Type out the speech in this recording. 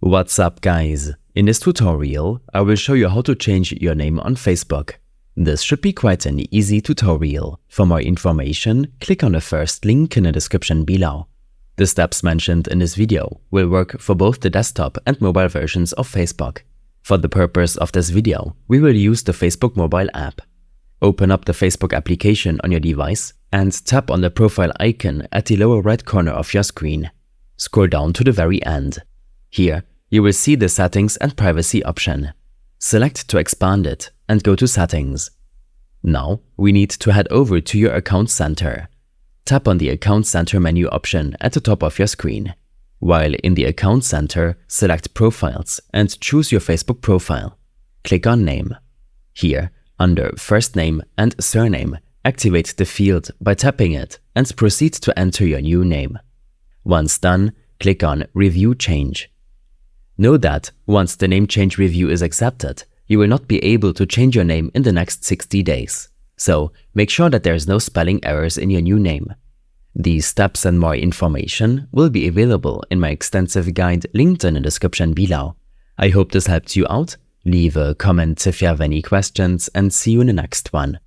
What's up guys? In this tutorial, I will show you how to change your name on Facebook. This should be quite an easy tutorial. For more information, click on the first link in the description below. The steps mentioned in this video will work for both the desktop and mobile versions of Facebook. For the purpose of this video, we will use the Facebook mobile app. Open up the Facebook application on your device and tap on the profile icon at the lower right corner of your screen. Scroll down to the very end. Here, you will see the Settings and Privacy option. Select to expand it and go to Settings. Now, we need to head over to your Account Center. Tap on the Account Center menu option at the top of your screen. While in the Account Center, select Profiles and choose your Facebook profile. Click on Name. Here, under First Name and Surname, activate the field by tapping it and proceed to enter your new name. Once done, click on Review Change. Know that once the name change review is accepted, you will not be able to change your name in the next 60 days. So make sure that there is no spelling errors in your new name. These steps and more information will be available in my extensive guide linked in the description below. I hope this helped you out. Leave a comment if you have any questions and see you in the next one.